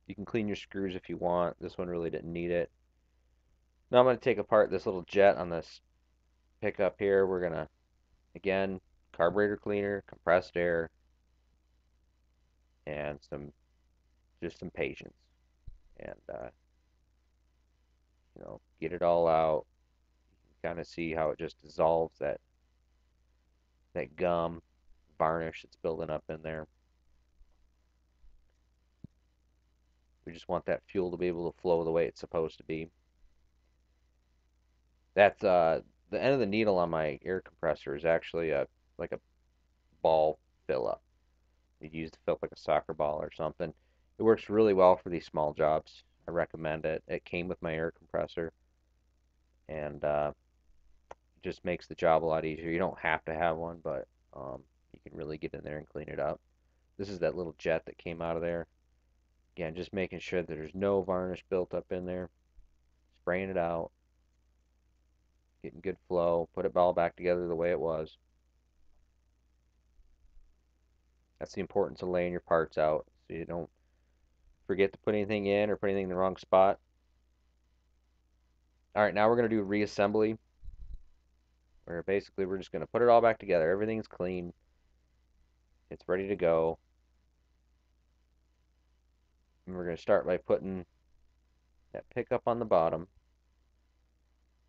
You can clean your screws if you want. This one really didn't need it. Now I'm going to take apart this little jet on this pickup here. We're going to, again, carburetor cleaner, compressed air, and just some patience. And, get it all out. Kind of see how it just dissolves that gum, varnish that's building up in there. We just want that fuel to be able to flow the way it's supposed to be. That's the end of the needle on my air compressor is actually a like a ball fill up. You'd use to fill up like a soccer ball or something. It works really well for these small jobs. I recommend it. It came with my air compressor, and just makes the job a lot easier. You don't have to have one, but you can really get in there and clean it up. This is that little jet that came out of there. Again, just making sure that there's no varnish built up in there. Spraying it out, getting good flow, put it all back together the way it was. That's the importance of laying your parts out so you don't forget to put anything in or put anything in the wrong spot. All right, now we're going to do reassembly, where basically we're just going to put it all back together. Everything's clean. It's ready to go. And we're going to start by putting that pickup on the bottom.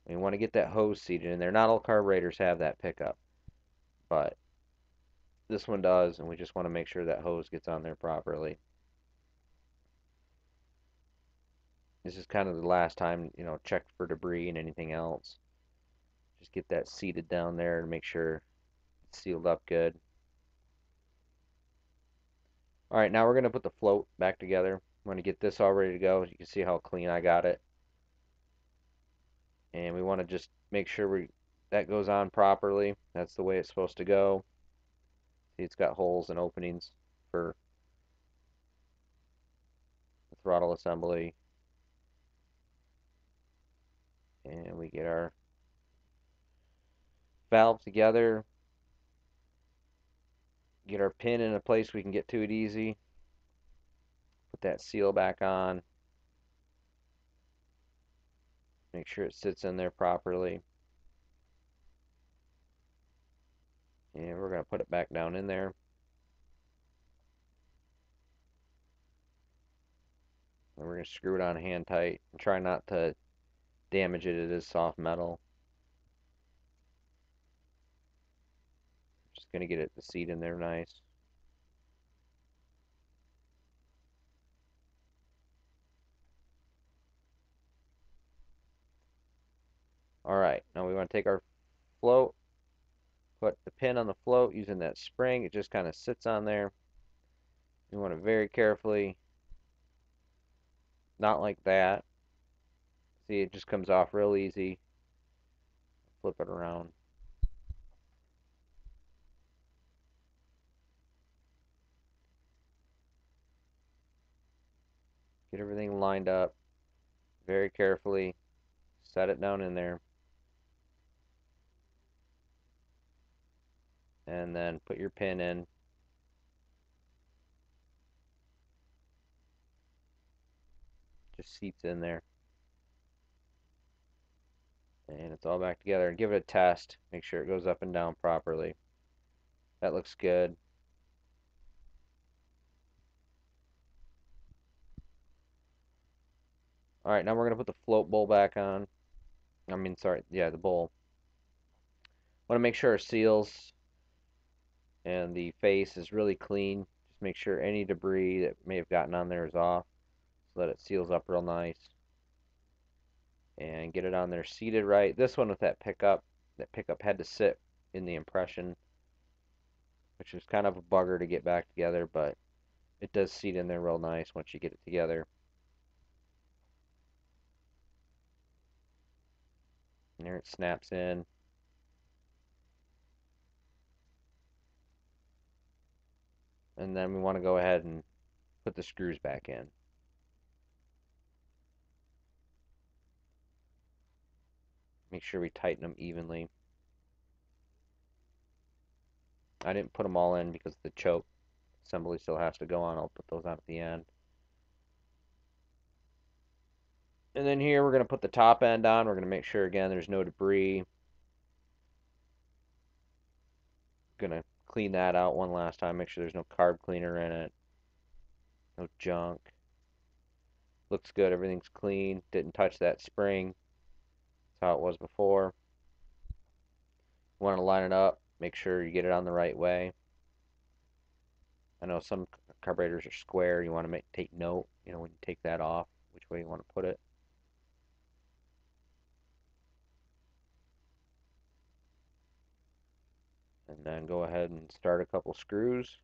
We want to get that hose seated in there. Not all carburetors have that pickup, but this one does, and we just want to make sure that hose gets on there properly. This is kind of the last time, check for debris and anything else. Just get that seated down there and make sure it's sealed up good. All right, now we're going to put the float back together. I'm going to get this all ready to go. You can see how clean I got it. And we want to just make sure that goes on properly. That's the way it's supposed to go. See, it's got holes and openings for the throttle assembly. And we get our valve together. Get our pin in a place we can get to it easy. Put that seal back on. Make sure it sits in there properly. And we're going to put it back down in there. And we're going to screw it on hand tight and try not to damage it. It is soft metal. Just going to get it the seat in there nice. Alright, now we want to take our float, put the pin on the float using that spring. It just kind of sits on there. You want to very carefully, not like that. See, it just comes off real easy. Flip it around. Get everything lined up very carefully. Set it down in there. And then put your pin in. Just seats in there. And it's all back together. And give it a test. Make sure it goes up and down properly. That looks good. Alright, now we're going to put the float bowl back on. Sorry, yeah, the bowl. Want to make sure our seals and the face is really clean. Just make sure any debris that may have gotten on there is off so that it seals up real nice. And get it on there seated right. This one with that pickup had to sit in the impression, which is kind of a bugger to get back together, but it does seat in there real nice once you get it together. And there it snaps in. And then we want to go ahead and put the screws back in. Make sure we tighten them evenly. I didn't put them all in because the choke assembly still has to go on. I'll put those on at the end. And then here we're going to put the top end on. We're going to make sure, again, there's no debris. Going to clean that out one last time. Make sure there's no carb cleaner in it. No junk. Looks good. Everything's clean. Didn't touch that spring. That's how it was before. You want to line it up. Make sure you get it on the right way. I know some carburetors are square. You want to take note, when you take that off, which way you want to put it. And then go ahead and start a couple screws.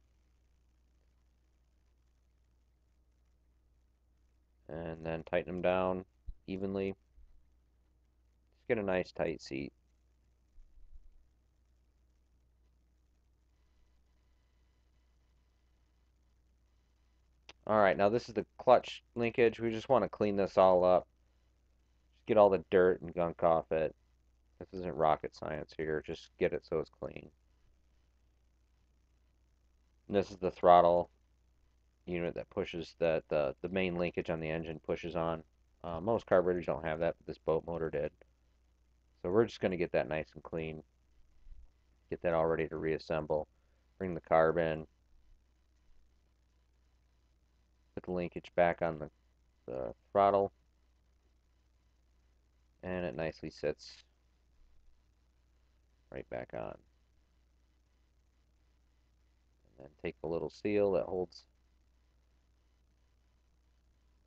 And then tighten them down evenly. Just get a nice tight seat. Alright, now this is the clutch linkage. We just want to clean this all up. Just get all the dirt and gunk off it. This isn't rocket science here. Just get it so it's clean. And this is the throttle unit that pushes the main linkage on the engine pushes on. Most carburetors don't have that, but this boat motor did. So we're just going to get that nice and clean. Get that all ready to reassemble. Bring the carb in. Put the linkage back on the throttle. And it nicely sits right back on. And then take the little seal that holds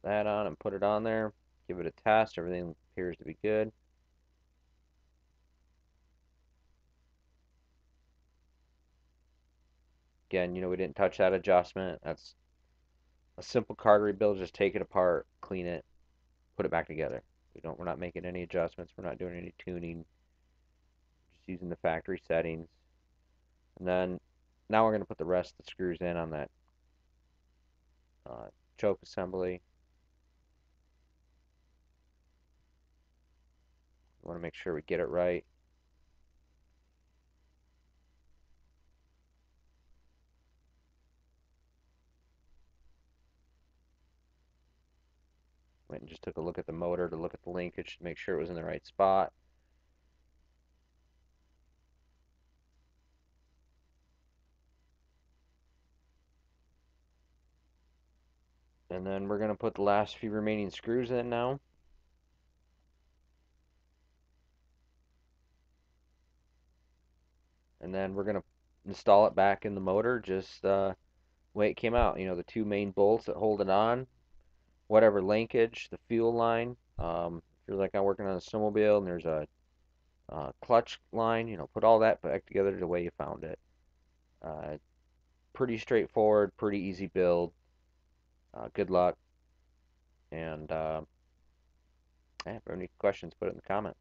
that on and put it on there. Give it a test. Everything appears to be good. Again, we didn't touch that adjustment. That's a simple card rebuild. Just take it apart, clean it, put it back together. We're not making any adjustments. We're not doing any tuning. Just using the factory settings. And then now we're going to put the rest of the screws in on that choke assembly. We want to make sure we get it right. Went and just took a look at the motor to look at the linkage to make sure it was in the right spot. And then we're going to put the last few remaining screws in now. And then we're going to install it back in the motor just the way it came out. The two main bolts that hold it on, whatever linkage, the fuel line. If you're like I'm working on a snowmobile and there's a clutch line, put all that back together the way you found it. Pretty straightforward, pretty easy build. Good luck. And yeah, if you have any questions, put it in the comments.